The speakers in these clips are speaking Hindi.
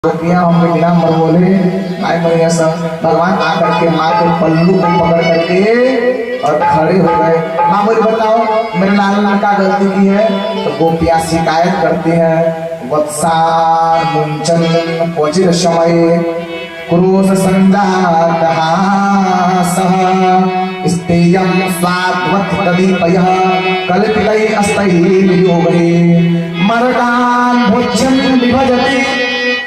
गोपियां हम बिना मर बोले आए मैया सब भगवान आकर के माँ के पल्लू को पकड़ करके और खड़े हो गए। माँ बोली बताओ मेरे लाल ने क्या गलती की है? तो गोपियां शिकायत करती हैं वत्सार मुंचन क्वचित समय क्रोध संजात स्तेयं स्वाद्वत् तदीपयः कल्पितै अस्तैः योगैः मरदान् भोज्यं विभजति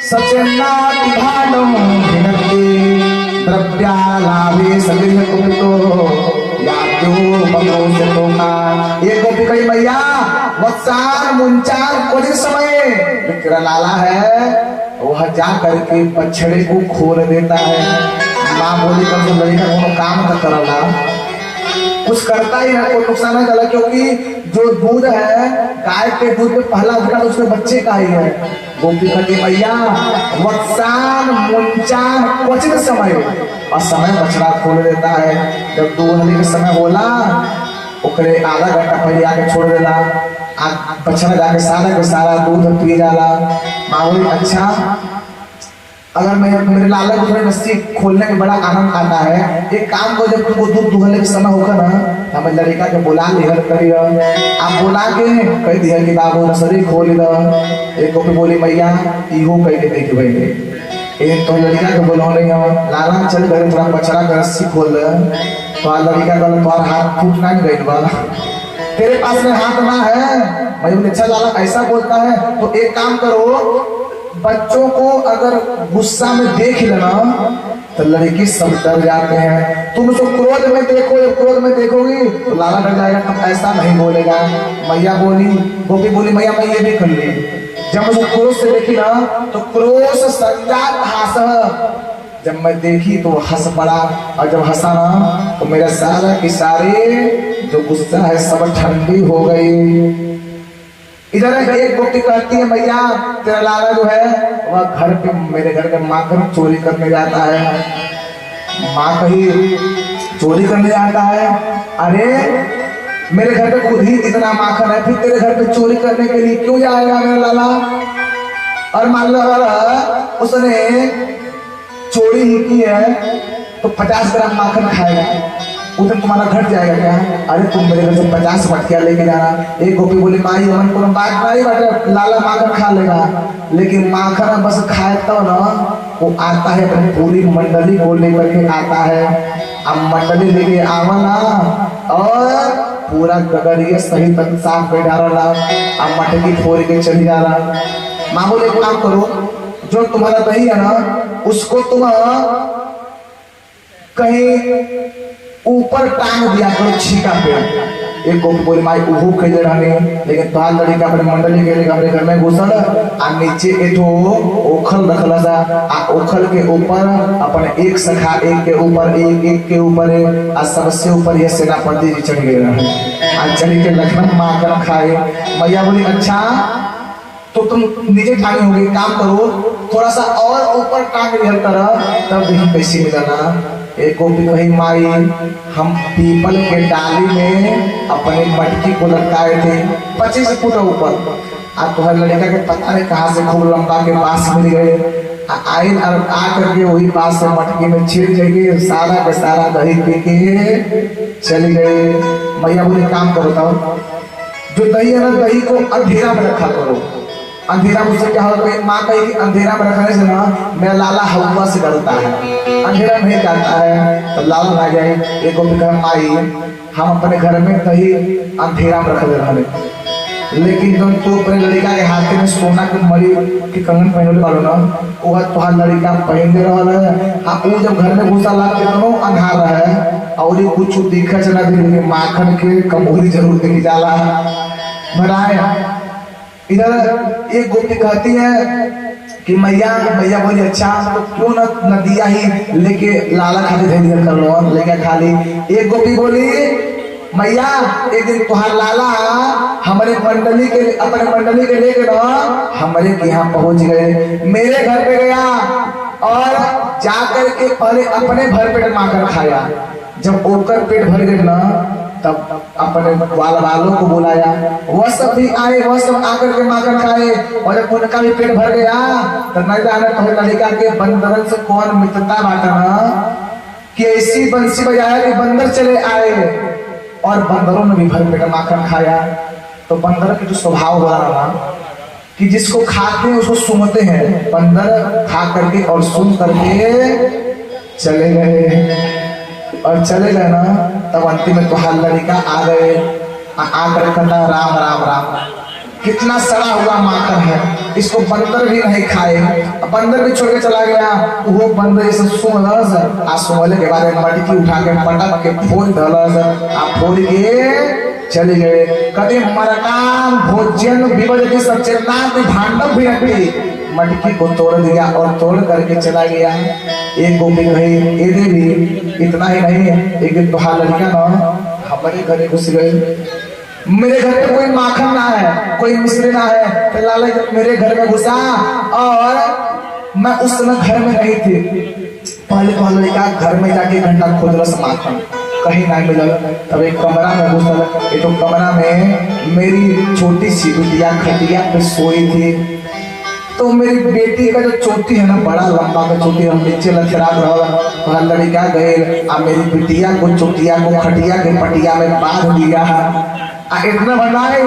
सचेन्नाति भालो भिनक्ति द्रव्यालाभे सगृह कुपितो यात्यो मगोषितो का। ये गोपी कही मैया वत्सार मुंचार कुछ समय जो तेरा लाला है वह जा करके बछड़े को खोल देता है। माँ बोली कर तो लड़का कोनो काम का करला कुछ करता ही है कोई नुकसान नहीं चला, क्योंकि जो दूध है गाय के दूध में पहला अधिकार उसके बच्चे का ही है। गोपी कहती मैया वत्सान मुंचान क्वचित समय और समय बछड़ा खोल देता है। जब दूहली के समय बोला ओकरे आधा घंटा पहले आके छोड़ देला बछड़ा जाके सारा के सारा दूध पी जाला। माँ बोली अच्छा अगर मैं मेरे लाला को रस्सी खोलने में बड़ा आनंद आता है एक काम को जब तुमको दूध दुहले के समय होगा ना हमें लड़का के बुला लिहर करिए आप बुला के कह दिया कि बाबू रसरी खोल दो। एक गोपी बोली मैया इहो कह के देख भाई एक तो लड़का के बोलो नहीं हो लाला चल गए थोड़ा बछड़ा का रस्सी खोल तो लड़का का तुम्हारा हाथ फूटना नहीं गई बा तेरे पास में हाथ ना है। मैं बोले अच्छा लाला ऐसा बोलता है तो एक काम करो बच्चों को अगर गुस्सा में देख लेना तो लड़की सब डर जाते हैं। तुम उसको क्रोध में देखो या क्रोध में देखोगी तो लाला डर जाएगा तब ऐसा नहीं बोलेगा। मैया बोली गोपी बोली मैया मैं ये भी कर ली जब मैं क्रोध से देखी ना तो क्रोध संजात हास जब मैं देखी तो हंस पड़ा और जब हंसा ना तो मेरा सारा की सारे जो गुस्सा है सब ठंडी हो गई। इधर एक गोपी कहती है मैया तेरा लाला जो है वह घर पे मेरे घर में माखन चोरी करने जाता है। माँ कही चोरी करने जाता है अरे मेरे घर पे खुद ही इतना माखन है फिर तेरे घर पे चोरी करने के लिए क्यों जाएगा मेरा लाला? और मान लो अगर उसने चोरी ही की है तो 50 ग्राम माखन खाएगा उधर तुम्हारा घट जाएगा क्या? अरे तुम मेरे घर से 50 मटकियां लेके जाना। एक गोपी बोली माई मन को बात नहीं बाटे लाला माखन खा लेगा लेकिन माखन बस खाए तो ना वो आता है अपनी पूरी मंडली को लेकर के आता है। अब मंडली लेके आवा ना और पूरा गगरिया सही तक साफ कर डाला अब मटकी फोड़ के चली जा रहा। माँ बोले काम करो जो तुम्हारा दही है ना उसको तुम कहीं ऊपर टांग दिया करो छीका पे। एक गोपी बोली माई उहू कह रहने लेकिन तोहार लड़का अपने मंडली के लिए अपने घर में घुसल आ नीचे एठो ओखल रखला सा आ ओखल के ऊपर अपने एक सखा एक के ऊपर एक के ऊपर आ सबसे ऊपर ये सेनापति जी चढ़ गए रहे आ चढ़ के लखनऊ माखन खाए। मैया बोली अच्छा तो तुम नीचे टांगे होगी काम करो थोड़ा सा और ऊपर टांग लिया करो तब देखिए कैसे मिला। एक गोपी कही माई हम पीपल के डाली में अपने मटकी को लटकाए थे 25 फुट ऊपर आप तुम्हारे लड़का के पता नहीं कहाँ से खूब लंबा के पास मिल गए आए और आ करके वही पास से मटकी में छिड़ जाएगी सारा के सारा दही पी के चली गई। मैया बोले काम करो तब जो दही है ना दही को अंधेरा में रखा करो। अंधेरा मुझसे क्या होगा माँ कही कि अंधेरा में रखने से ना मेरा लाला हवा से डरता है अंधेरा नहीं जाता है तो लाला ना जाए। एक गोपी कहा माई हम अपने घर में दही अंधेरा में रख दे रहे लेकिन जब तू अपने लड़का के हाथ में सोना के मरी के कंगन पहनने वालों ना वह तुम्हारा लड़का पहन दे रहा है आप वो जब घर में घुसा ला के दोनों अंधार है और ये कुछ दिखा चला दे माखन के कमोरी जरूर दिख जाला बनाए। इधर एक गोपी कहती है कि मैया बोली अच्छा तो क्यों न नदिया ही लेके लाला खाली धैर्य कर लो लेके खाली। एक गोपी बोली मैया एक दिन तुहार लाला हमारे मंडली के अपने मंडली के लेके ना हमारे यहाँ पहुंच गए मेरे घर पे गया और जाकर के पहले अपने भर पेट माखन खाया। जब ओकर पेट भर गए ना तब अपने वालों को बुलाया, वह सब भी आए, वह सब आकर के माखन खाए। और जब उनका भी पेट भर गया तो नहीं जाने तो लड़का के बंदरन से कौन मित्रता बांटा ना कि ऐसी बंसी बजाया कि बंदर चले आए और बंदरों ने भी भर पेट माखन खाया। तो बंदर के जो स्वभाव हो रहा कि जिसको खाते हैं उसको सूंघते हैं, बंदर खा करके और सूंघ करके चले गए। और चले गए ना, तब अंतिम में तुहार लड़का आ गए, आकर कहता राम राम राम, कितना सड़ा हुआ माखन है, इसको बंदर भी नहीं खाए। बंदर भी छोड़ के चला गया। वो बंदर इसे सूंघलस, आ सूंघले के बाद मटकी उठा के पटक के फोड़ धलस, आ फोड़ के चले गए। कभी मरकाम भोजन विभजति सचेतनात् भांडव भी रखी, मटकी को तोड़ दिया और तोड़ करके चला गया। एक गोपी कही ए देवी, इतना ही नहीं, एक दिन तुहार लड़का ना हमारे घर घुस गए, मेरे घर में कोई माखन ना है, कोई मिश्री ना है, तो लाला मेरे घर में घुसा और मैं उस समय घर में नहीं थी। पहले तो लड़का घर में जाके घंटा खोजलस माखन, कहीं ना मिलल। तब एक कमरा में घुसल, एक कमरा में मेरी छोटी सी बिटिया खटिया पे सोई थी। तो मेरी बेटी का जो चोटी है ना, बड़ा लंबा का चोटी, हम नीचे लथरात रहा, लड़का गए आ मेरी बिटिया को चोटिया को खटिया के पटिया में बांध दिया। इतना बनाए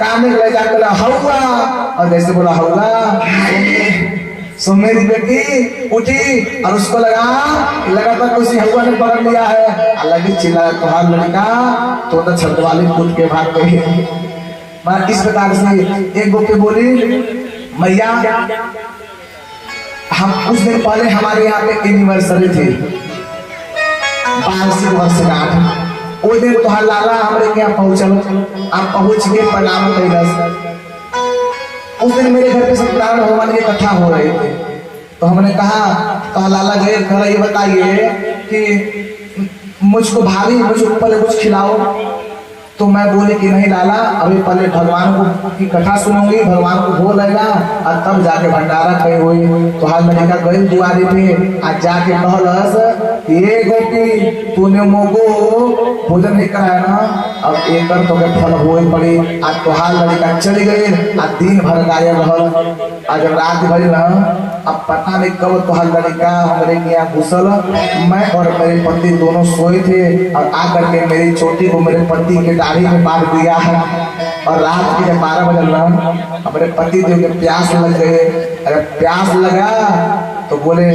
काने ले जाकर हौवा, और जैसे बोला हौवा सो मेरी बेटी उठी और उसको लगा था किसी हौवा ने पकड़ लिया है। अलग ही चिल्ला तुहार लड़का तो छत वाली कूद के भाग गई। मैं इस प्रकार से एक गोपी बोली, मैया हम कुछ दिन पहले हमारे यहाँ पे एनिवर्सरी थी, 5 वर्षगांठ। वो दिन तुहार लाला हमारे यहाँ पहुंचल, आप पहुंच के प्रणाम कैलस। उस दिन मेरे घर पे सत्यनारायण भगवान की कथा हो रही थी। तो हमने कहा तुहार लाला गए, कहा ये बताइए कि मुझको भाभी मुझको पहले कुछ खिलाओ। तो मैं बोले कि नहीं लाला, अभी पहले भगवान को की कथा सुनूंगी, भगवान को भोग लेगा और तब जाके भंडारा कहीं हुई। तो हाल लड़का गई दुआरे पे, आज जाके कहलस ये गोपी तूने मोको भोजन नहीं कराया ना, अब एक तो के फल हो पड़ी। आज तो हाल लड़का चली गई, आज दिन भर गायब रहल। आज जब रात भरी ना, अब पता नहीं कब तो हाल लड़का हमारे यहाँ घुसल। मैं और मेरे पति दोनों सोए थे और आकर के मेरी चोटी को मेरे पति के दाढ़ी में बांध दिया है। और रात के जब 12 बजे ना, हमारे पति देव के प्यास लग गए। अगर प्यास लगा तो बोले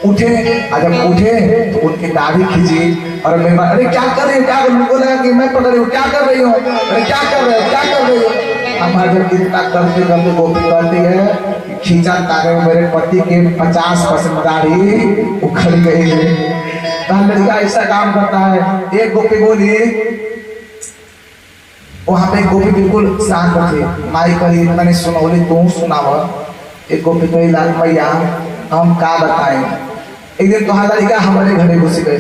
उठे, और जब उठे तो उनकी दाढ़ी खींची और मैं अरे क्या कर रही हो, क्या उनको लगा कि मैं पकड़ रही हूँ, क्या कर रही हूँ, अरे क्या कर रहे हो, क्या कर रही हो। हमारे जब इतना करते करते गोपी कहती है खींचा तारे मेरे पति के 50% दाढ़ी उखड़ गई है। लड़का ऐसा काम करता है। एक गोपी बोली, वहां पे गोपी बिल्कुल शांत थे, माई कही मैंने सुनौली तू सुनाव। एक गोपी कही लाल मैया हम का बताएं। एक दिन तुहार लड़का हमारे घर घुस गए,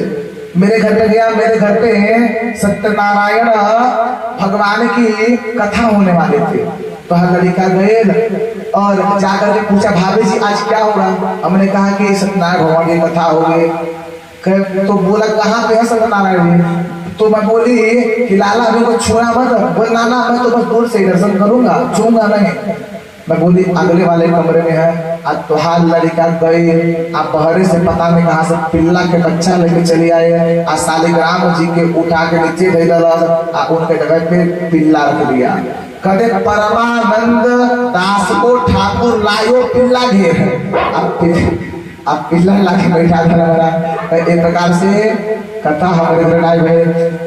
मेरे घर पे गया। मेरे घर पे सत्यनारायण भगवान की कथा होने वाली थी। तुहार लड़का गए और जाकर के पूछा भाभी जी आज क्या होगा। हमने कहा कि सत्यनारायण भगवान की कथा होगी। तो बोला कहाँ पे है सत्यनारायण। तो मैं बोली कि लाला अभी को छूना मत। बोल नाना मैं तो बस दूर से दर्शन करूंगा, छूंगा नहीं। मैं बोली अगले वाले कमरे में है। आज तुहार लड़का गए, आप बहरे से पता नहीं कहाँ से पिल्ला के बच्चा लेके चले आए। आज शालिग्राम जी के उठा के नीचे दे दिला, उनके जगह पे पिल्ला रख दिया। कदे परमानंद दास को ठाकुर लायो पिल्ला घेर, अब पिल्ला लाके बैठा था। एक प्रकार से कथा हमारे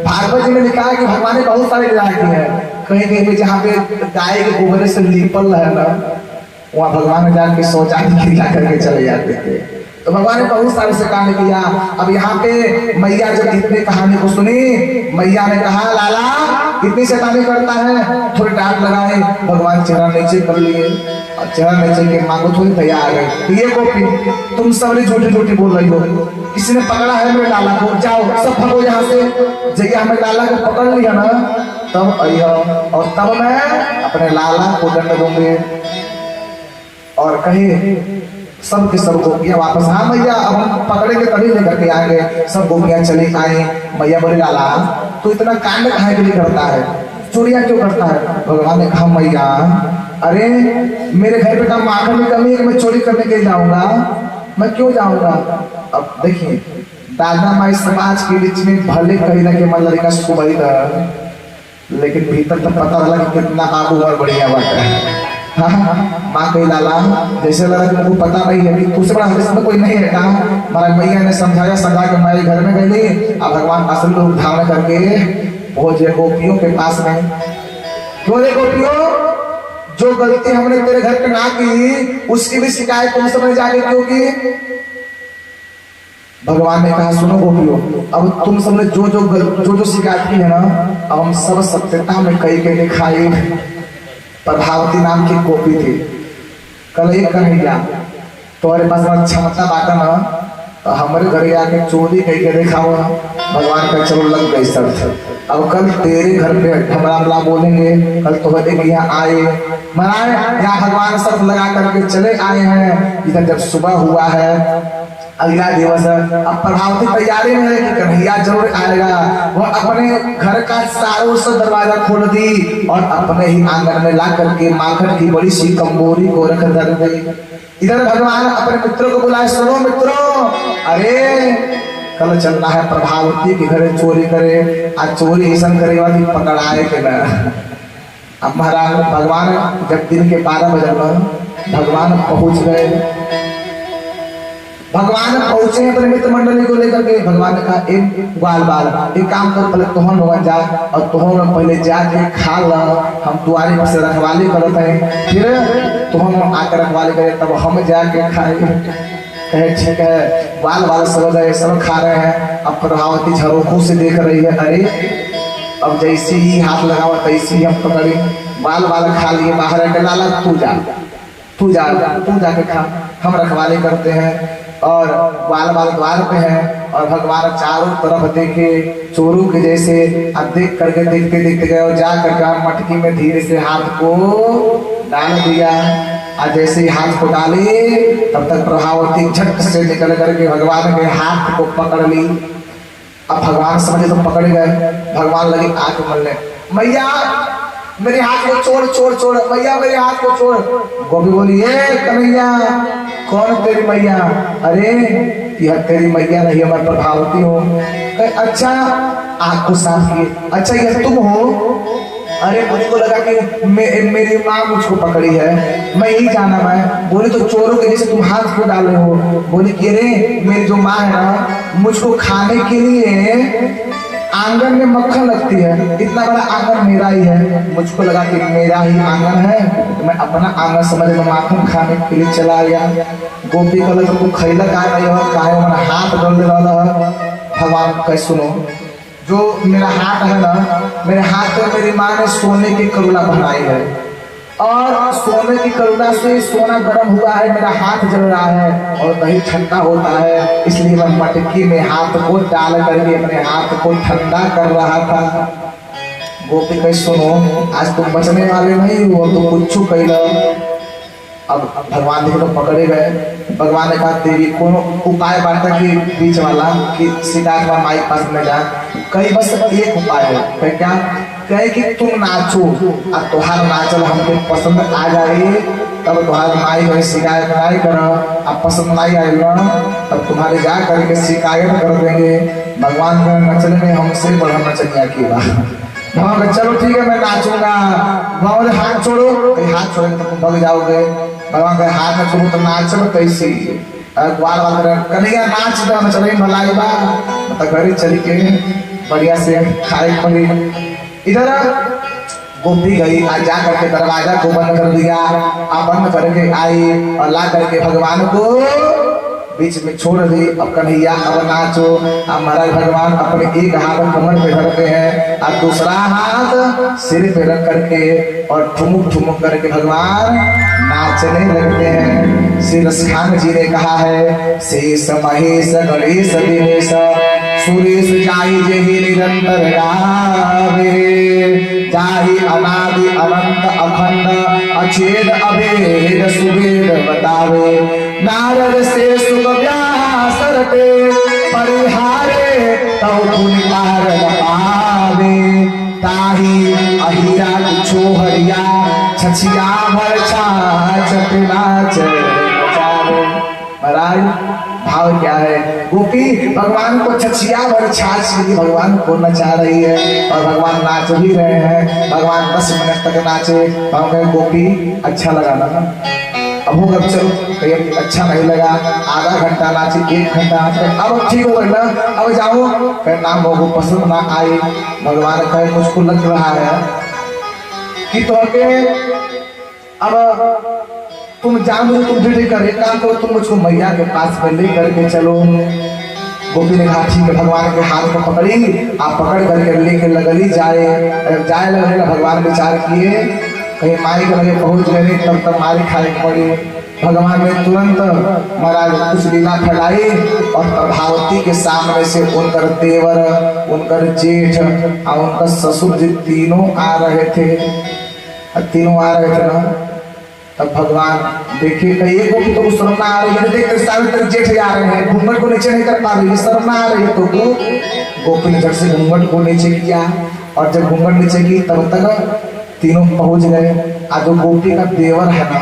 भागवत जी में लिखा है कि भगवान ने बहुत सारे लीला की है। कहीं कहीं पे जहाँ पे गाय के गोबर से लीपल है ना, वहाँ भगवान ने जाके शौचालय क्रिया करके चले जाते थे। तो भगवान ने बहुत सारे से काम किया। अब यहाँ पे मैया जब इतनी कहानी को सुनी, मैया ने कहा लाला इतनी शैतानी करता है, थोड़ी डांट लगाए। भगवान चेहरा नीचे कर लिए और चेहरा नीचे के मांगो थोड़ी तैयार आ गई। ये गोपी तुम सब झूठी झूठी बोल रही हो, किसी ने पकड़ा है मेरे लाला को, जाओ सब भागो यहाँ से। जगह हमें लाला को पकड़ लिया ना तब आइयो, और तब मैं अपने लाला को दंड दूंगी। और कहे सब के सब गोपियां वापस, हाँ मैया अब हम पकड़ेंगे तभी लेकर के आएंगे। सब गोपियां चली आई। मैया बोले लाला तू इतना कांड काहे के लिए करता है, चोरियां क्यों करता है? भगवान ने कहा मैया अरे मेरे घर पे का माखन में कमी है कि मैं चोरी करने के लिए जाऊंगा, मैं क्यों जाऊंगा? अब देखिए दादा माई समाज के बीच में भले कहीं ना कि मन लड़का सुबह था, लेकिन भीतर तो पता लगा कि कितना बाबू और बढ़िया बात है। हाँ माँ कही लाला जैसे लगा कि मुझको पता नहीं है कि तुझसे बड़ा हमें कोई नहीं है। कहा हमारा मैया ने समझाया, समझा के हमारे घर में गई अब भगवान असली रूप धारण करके पहुंचे गोपियों के पास में। बोले गोपियों जो गलती हमने तेरे घर पे ना की उसकी भी शिकायत तुम समझ जाके क्यों की? भगवान ने कहा सुनो गोपियों अब तुम सबने जो शिकायत की है ना, अब हम सब सत्यता में कई के दिखाई। प्रभावती नाम की गोपी थी। कल एक कन्हैया तुम्हारे पास क्षमता बाटा ना तो हमारे घर आके चोरी कह के देखा हुआ। भगवान का चलो लग गई सब। अब कल तेरे घर पे हमरा बोलेंगे, कल तुम्हारे के यहाँ आए मनाए यहाँ भगवान सब लगा करके चले आए हैं। इधर जब सुबह हुआ है अगला दिवस है, अब प्रभावती तैयारी में है कि कन्हैया जरूर आएगा। वो अपने घर का चारों से दरवाजा खोल दी और अपने ही आंगन में ला करके माखन की बड़ी सी कम्बोरी को रख धर दी। इधर भगवान अपने मित्रों को बुलाए, सुनो मित्रों अरे कल चलना है प्रभावती के घर चोरी करे, आज चोरी ऐसा करे वाली पकड़ाए के ना। अब महाराज भगवान जब दिन के 12 बजे भगवान पहुंच गए। भगवान पहुंचे अपने मित्र मंडली को लेकर के। भगवान ने कहा एक ग्वाल बाल एक काम कर पहले तुहन भगवान जा और तुहन पहले जाके खा ला, हम तुम्हारे पास रखवाली करते हैं, फिर तुहन आकर रखवाली करे तब हम जाके खाए। कहे ठीक है। ग्वाल बाल सब गए, सब खा रहे हैं। अब प्रभावती झरोखों से देख रही है, अरे अब जैसे ही हाथ लगावा तैसे ही हम पकड़े। बाल बाल खा लिए, बाहर के लाला तू जाके खा, हम रखवाली करते हैं। और बाल बाल द्वार पे है और भगवान चारों तरफ देखे चोरों के जैसे। अब देख करके देखते देखते गए और जा करके मटकी में धीरे से हाथ को डाल दिया। और जैसे ही हाथ को डाले तब तक प्रभावती झट से निकल करके भगवान के हाथ को पकड़ ली। अब भगवान समझे तो पकड़ गए। भगवान लगे आंख मलने, मैया मेरे हाथ को छोड़ छोड़ छोड़, मैया मेरे हाथ को छोड़। गोपी बोली ए कन्हैया कौन तेरी मैया? अरे यह तेरी मैया नहीं हमारी प्रभावती हो। अच्छा आंख को साफ किए, अच्छा यह तुम हो? अरे मुझे को लगा कि मेरी माँ मुझको पकड़ी है, मैं यही जाना मैं। बोले तो चोरों के जैसे तुम हाथ क्यों डाले हो? बोले कि अरे मेरी जो माँ है ना मुझको खाने के लिए आंगन में मक्खन लगती है, इतना बड़ा आंगन मेरा ही है, मुझको लगा कि मेरा ही आंगन है तो मैं अपना आंगन समझ में माखन खाने के लिए चला गया। गोपी कहल तुमको खैला का नहीं हो, काहे हमारा हाथ डल रहा है। भगवान कह सुनो जो मेरा हाथ है ना, मेरे हाथ में मेरी माँ ने सोने की करुणा बनाई है और सोने की करुणा से सोना गर्म हुआ है, मेरा हाथ जल रहा है और दही ठंडा होता है, इसलिए मैं मटकी में हाथ को डाल करके अपने हाथ को ठंडा कर रहा था। गोपी कह सुनो आज तुम बचने वाले नहीं हो, तुम कुछ कह लो। अब भगवान देखे तो पकड़े गए। भगवान ने कहा तेरी कौन उपाय बांटा कि बीच वाला कि सीधा माई पास में जा। कहीं बस एक उपाय है। कह क्या? कहे कि तुम नाचो और तुम्हारा नाचल हमको पसंद आ जाए तब तुम्हारी माई को शिकायत नहीं करो, अब पसंद नहीं आएगा तब तुम्हारे जा करके शिकायत कर देंगे। भगवान का नचने में हमसे बड़ा नचनिया की बात। भगवान चलो ठीक है मैं नाचूंगा। भगवान हाथ छोड़ो, हाथ छोड़ेंगे तो तुम भग जाओगे। भगवान का हाथ में छोड़ो तो नाच लो कैसे? ग्वाल वाल कन्हैया नाच दो न चले भलाई बा तो घर चली के बढ़िया से खाए पड़ी। इधर गोपी गई आज जा करके दरवाजा को बंद कर दिया। आप बंद करके आई और ला करके भगवान को बीच में छोड़ दी। अब कन्हैया अब नाचो। अब महाराज भगवान अपने एक हाथ कमर पे धरते हैं और दूसरा हाथ सिर पे रख करके और ठुमुक ठुमुक करके भगवान नाचने लगते हैं। श्री रसखान जी ने कहा है शेष महेश गणेश दिनेश सुरेश जाहि जेहि निरंतर गावे, जाहि अनादि अनंत अखंड अछेद अभेद सुवेद बतावे। नारद से सुख व्यास रते, परिहारे तौ पुनि पार न पावे। ताहि अहिरा कुछो हरिया, छछिया भर छाछ नाच नचावे। महाराज भाव क्या है? गोपी भगवान को छछिया भर छाछ भगवान को नचा रही है और भगवान नाच भी रहे हैं। भगवान 10 मिनट तक नाचे। गोपी अच्छा लगा ना? अब हो गया, चलो कहीं अच्छा नहीं लगा, आधा घंटा नाचे, 1 घंटा नाचे, अब ठीक हो गया ना, अब जाओ। फिर नाम लोगों पसंद ना आए। भगवान कहे मुझको लग रहा है कि तो अब तुम जानो, तुम भी करे काम करो, तुम मुझको मैया के पास में ले करके चलो। गोपी ने कहा ठीक है। भगवान के हाथ को पकड़ी, आप पकड़ करके लेके लगली जाए लगने का। भगवान विचार किए कहीं माई के लगे पहुंच गए, तब तक मारी खाई पड़ी। भगवान ने तुरंत महाराज कुछ लीला फैलाई और प्रभावती के सामने से उनकर देवर, उनकर जेठ और उनका ससुर जी तीनों आ रहे थे। ना, तब भगवान देखे कहीं गोपी तो शर्म ना आ रही है, देख सारे जेठ आ रहे हैं, घूंघट को नीचे नहीं कर पा रही, शर्म ना आ रही है। तो गोपी ने झट से घूंघट को नीचे किया और जब घूंघट नीचे की तब तक तीनों पहुंच गए। आज जो गोपी का देवर है ना,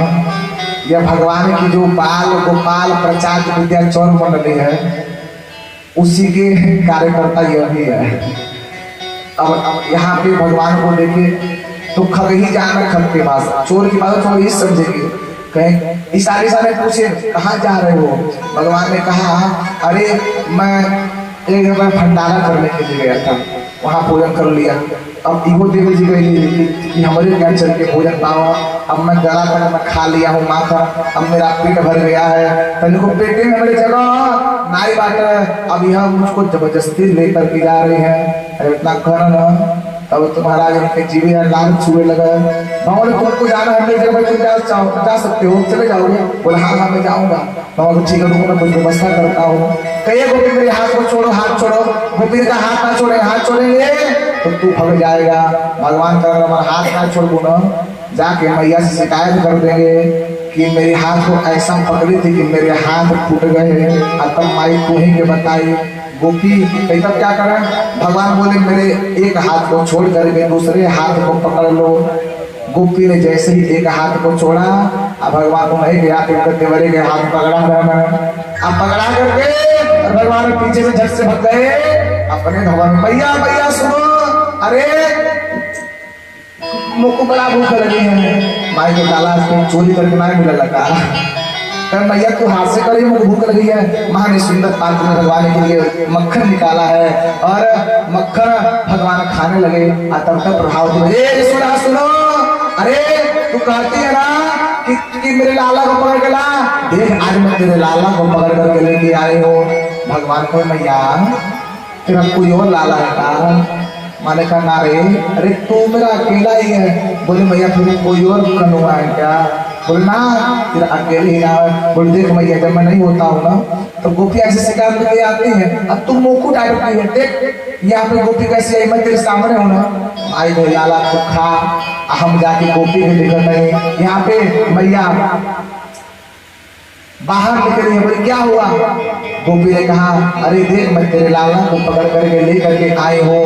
यह भगवान की जो बाल गोपाल प्रचार विद्या चौर मंडली है, उसी के कार्यकर्ता यह भी है। अब यहाँ पे भगवान को देखे तो खग ही जाना, खग के पास चोर की बात थोड़ी समझेगी। कहीं इशारे पूछे कहाँ जा रहे हो? भगवान ने कहा अरे मैं एक जगह भंडारा करने के लिए गया था, वहाँ भोजन कर लिया। अब इहो देवी जी गई कि हमारे क्या चल के भोजन पाओ। अब मैं गला तक मैं खा लिया हूँ माखा, अब मेरा पेट भर गया है। तनिक को पेटे में मेरे जगह नाई बाट, अब यह मुझको जबरदस्ती लेकर के जा रही है। अरे इतना कहना ना, तब तुम्हारा उनके जीवी लाल छुए लगा। भगवान तुमको जाना है, मेरी जगह तुम जा सकते हो, चले जाओगे? बोले हाँ मैं जाऊँगा। भगवान ठीक है, तुमको मैं कुछ व्यवस्था करता हूँ। कहिए गोपी मेरे हाथ को छोड़ो, हाथ छोड़ो। गोपी का हाथ ना छोड़े, हाथ छोड़ेंगे तो तू भग जाएगा। भगवान का अगर हमारा हाथ ना छोड़ दो ना, जाके मैया से शिकायत कर देंगे कि मेरे हाथ को ऐसा पकड़ी थी कि मेरे हाथ फूट गए, तब माई तू ही के बताई। गोपी कहीं तब क्या करें? भगवान बोले मेरे एक हाथ को छोड़ करके दूसरे हाथ को पकड़ लो। गोपी ने जैसे ही एक हाथ को छोड़ा, अब भगवान को नहीं गया, देवरे के हाथ पकड़ा रहना। अब पकड़ा करके भगवान पीछे से झट से भग गए अपने भगवान। भैया भैया सुनो, अरे मुझको बड़ा भूख लगी है, माई को डाला चोरी करके माई मिला लगा। भैया तू हाथ से करी, मुझे भूख लगी है। माँ ने सुंदर पात्र में भगवान के लिए मक्खन निकाला है और मक्खन भगवान खाने लगे। तब तक प्रभावती सुनो, अरे तू कहती है ना कि मेरे लाला को पकड़ के ला, देख आज मैं तेरे लाला को पकड़ करके लेके आए हो। भगवान को मैया तेरा कोई और लाला है का? माने कहा ना रे, अरे तू मेरा अकेला ही है। बोले मैया फिर कोई और कनुआ है क्या? बोले ना तेरा अकेले ही ना। बोले देख मैया जब मैं नहीं होता हूँ ना तो गोपी ऐसे शिकार लेके आती है, अब तुम मुँह डांटती है। देख यहाँ पे गोपी कैसी है, मैं तेरे सामने हूँ ना। आई भाई लाला तू खा, हम जाके गोपी के दिक्कत नहीं। यहाँ पे मैया बाहर निकली है। बोले क्या हुआ? गोपी ने कहा अरे देख मैं तेरे लाला को पकड़ करके ले करके आए हो,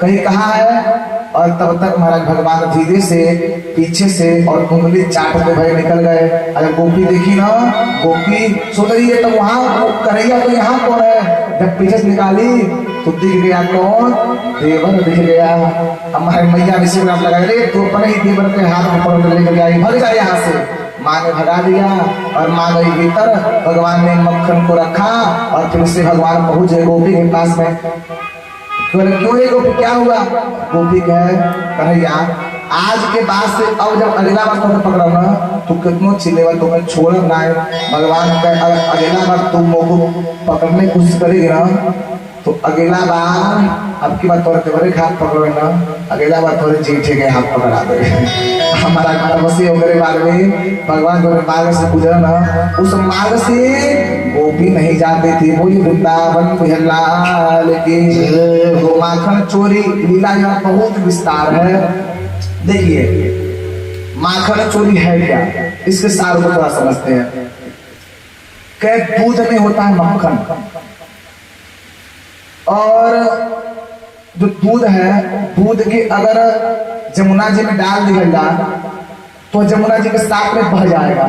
कहीं कहाँ है? और तब तक महाराज भगवान धीरे से पीछे से और उंगली चाटते भरे निकल गए। अगर गोपी देखी ना, गोपी सोच रही है तो वहाँ कन्हैया तो यहाँ कौन है? जब पीछे से निकाली तो दिख गया कौन? देवर दिख गया। हमारे मैया ने सिर लगा रे तो अपने ही देवर के हाथ में पकड़ लेकर आई, भग जाए यहाँ से। माँ ने भगा दिया और माँ गई भीतर। भगवान ने मक्खन को रखा और फिर से भगवान पहुंचे गोपी के पास में। क्यों है गोपी, क्या हुआ? गोपी कहे कन्हैया आज के बाद से अब जब अगला बार तुम्हें पकड़ा ना तो कितनों चिल्लेगा तुम्हें छोड़ ना है। भगवान कहे अगला बार तुम मोको पकड़ने की कोशिश करेगी ना तो अगला बार अब की बार तोरे हाथ पकड़ो ना, अगला बार तोरे जीठे के हाथ पकड़ा दे। हमारा तपस्या वगैरह बारे में भगवान जो मार्ग से गुजरा ना, उस मार्ग से वो भी नहीं जाते थे। बोली वृंदावन बिहार की वो माखन चोरी लीला यहाँ बहुत विस्तार है। देखिए माखन चोरी है क्या, इसके सार को थोड़ा समझते हैं। क्या दूध में होता है मक्खन, और जो दूध है, दूध के अगर जमुना जी में डाल दिया जाए तो जमुना जी के साथ में बह जाएगा,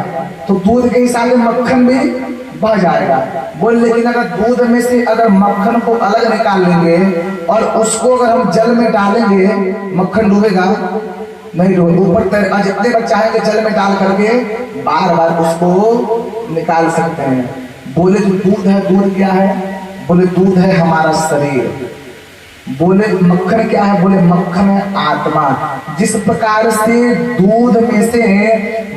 तो दूध के हिसाब से मक्खन भी बह जाएगा। बोल लेकिन अगर दूध में से अगर मक्खन को अलग निकाल लेंगे और उसको अगर हम जल में डालेंगे, मक्खन डूबेगा नहीं, डूबे ऊपर जितने बार चाहेंगे जल में डाल करके बार बार उसको निकाल सकते हैं। बोले जो दूध है, दूध क्या है? बोले दूध है हमारा शरीर। बोले मक्खन क्या है? बोले मक्खन है आत्मा। जिस प्रकार से दूध में से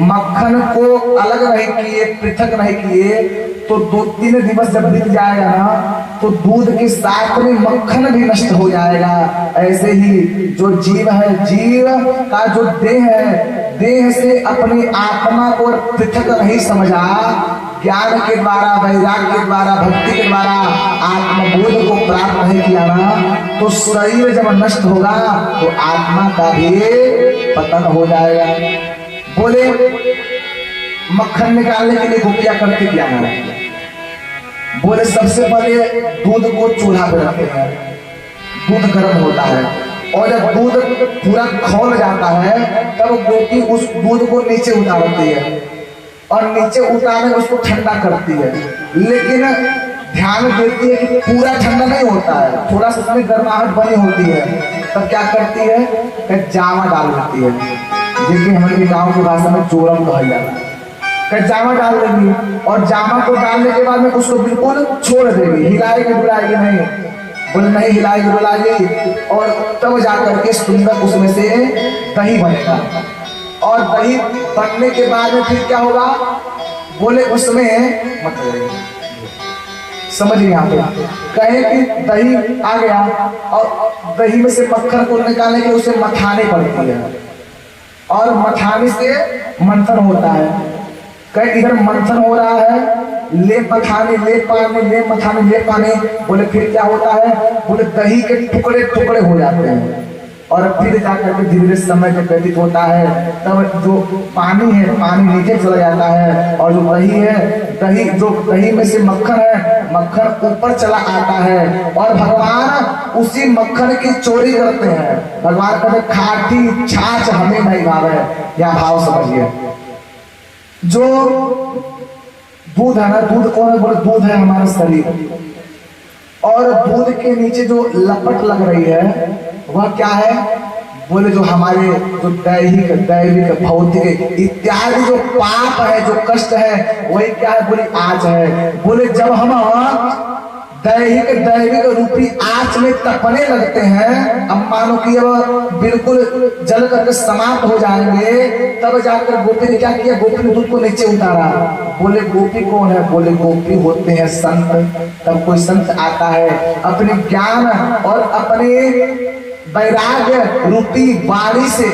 मक्खन को अलग नहीं किए, पृथक नहीं किए, तो 2-3 दिवस जब बीत जाएगा ना तो दूध के साथ में मक्खन भी नष्ट हो जाएगा। ऐसे ही जो जीव है, जीव का जो देह है, देह से अपनी आत्मा को पृथक नहीं समझा, ज्ञान के द्वारा, वैराग्य के द्वारा, भक्ति के द्वारा आत्मबोध को प्राप्त नहीं किया ना, तो शरीर जब नष्ट होगा तो आत्मा का भी पतन हो जाएगा। बोले मक्खन निकालने के लिए गोपियां करते क्या है? बोले सबसे पहले दूध को चूल्हा पे रखते हैं, दूध गर्म होता है, और जब दूध पूरा खौल जाता है तब गोपी उस दूध को नीचे उतारती है, और नीचे उतारने उसको ठंडा करती है। लेकिन ध्यान देती है कि पूरा ठंडा नहीं होता है, थोड़ा सा उसमें गर्माहट बनी होती है। तब क्या करती है? जावा डाल देती है, जिसके हमारे गांव की भाषा में चोरम कहा जाता है। जामा डाल देगी, और जामा को डालने के बाद में उसको बिल्कुल छोड़ देगी, हिलाएगी डुलाएगी नहीं। बोले नहीं हिलाएगी डुलाएगी, और तब जाकर के सुंदर उसमें से दही बनेगा। और दही बनने के बाद में फिर क्या होगा? बोले उसमें मतलब समझिए यहाँ पे कहे कि दही आ गया, और दही में से मक्खन को निकालने के उसे मथाने पड़ती है, और मथाने से मंथन होता है। कहे इधर मंथन हो रहा है, ले मथाने ले पाने, ले मथाने ले पाने। बोले फिर क्या होता है? बोले दही के टुकड़े टुकड़े हो जाते हैं, और फिर जाकर के धीरे धीरे समय जब व्यतीत होता है तब जो पानी है, पानी नीचे चला जाता है, और जो दही है, दही जो दही में से मक्खन है, मक्खन ऊपर चला आता है। और भगवान उसी मक्खन की चोरी करते हैं। भगवान कहते खाटी छाछ हमें नहीं भावे। यह भाव समझिए। जो दूध है ना, दूध कौन है? बोले दूध है हमारा शरीर, और दूध के नीचे जो लपट लग रही है वह क्या है? बोले जो हमारे जो दैहिक, दैविक, भौतिक इत्यादि जो पाप है, जो कष्ट है, वही क्या है? बोले आँच है। बोले जब हम दैहिक दैविक रूपी आँच में तपने लगते हैं, अब मानो कि अब बिल्कुल जल करके समाप्त हो जाएंगे, तब जाकर गोपी ने क्या किया? गोपी ने दूध को नीचे उतारा। बोले गोपी कौन है? बोले गोपी होते हैं संत। तब कोई संत आता है, अपने ज्ञान और अपने वैराग्य रूपी वाणी से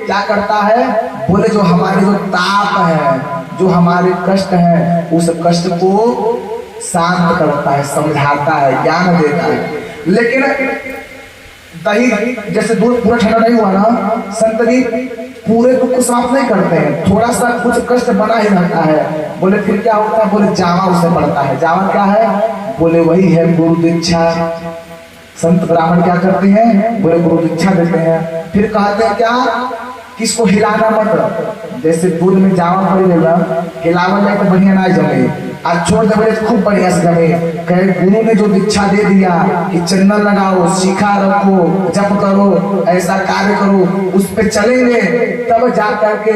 क्या करता है? बोले जो हमारे जो ताप है, जो हमारे कष्ट है, उस कष्ट को शांत करता है, समझाता है, ज्ञान देता है। लेकिन दही जैसे दूध पूरा ठंडा नहीं हुआ ना, संत जी पूरे दुख को समाप्त नहीं करते हैं, थोड़ा सा कुछ कष्ट बना ही रहता है। बोले फिर क्या होता है? बोले जावा उसे पड़ता है। जावा क्या है? बोले वही है गुरु दीक्षा। संत ब्राह्मण क्या करते हैं? बोले गुरु दीक्षा देते हैं। फिर कहते हैं क्या? किसको हिलाना मत। जैसे दूध में जावा पड़ी रहेगा, हिलावा जाए तो बढ़िया ना जमे, आज छोड़ दे बड़े खूब बढ़िया से जमे। कहे गुरु ने जो दीक्षा दे दिया कि चंदन लगाओ, शिखा रखो, जप करो, ऐसा कार्य करो, उस पे चलेंगे, तब जा करके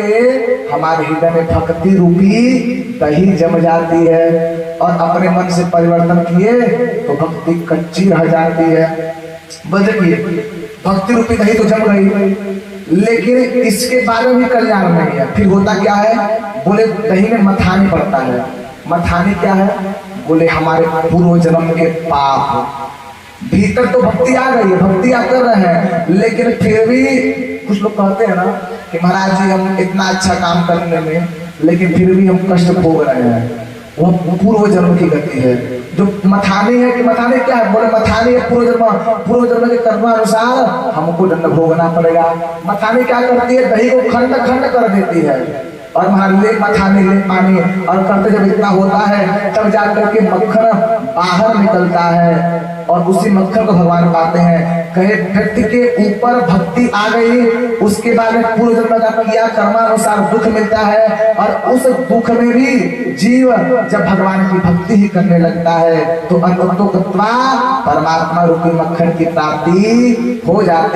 हमारे हृदय में भक्ति रूपी दही जम जाती है, और अपने मन से परिवर्तन किए तो भक्ति कच्ची रह जाती है। बदलिए भक्ति रूपी दही तो जम गई, लेकिन इसके बारे में कल्याण नहीं है। फिर होता क्या है? बोले दही में मथानी पड़ता है। मथानी क्या है? बोले हमारे पूर्व जन्म के पाप। भीतर तो भक्ति आ गई है, भक्ति आप कर रहे हैं, लेकिन फिर भी कुछ लोग कहते हैं ना कि महाराज जी हम इतना अच्छा काम करने में लेकिन फिर भी हम कष्ट भोग रहे हैं, वो पूर्व जन्म की गति है। जो मथानी है कि मथानी क्या है, बोले मथानी है पूर्व जन्म के कर्म अनुसार हमको दंड भोगना पड़ेगा। मथानी क्या करती है, दही को खंड खंड कर देती है और ले मथानी ले पानी, और करते जब इतना होता है तब जाकर के मक्खन बाहर निकलता है और उसी मक्खन को भगवान पाते हैं। कहे व्यक्ति के ऊपर भक्ति आ गई, उसके बाद पूर्व जन्म का किया कर्मानुसार दुख मिलता है और उस दुख में भी जीव जब भगवान की भक्ति ही करने लगता है तो अंततोगत्वा परमात्मा रूपी मक्खन की प्राप्ति हो जाती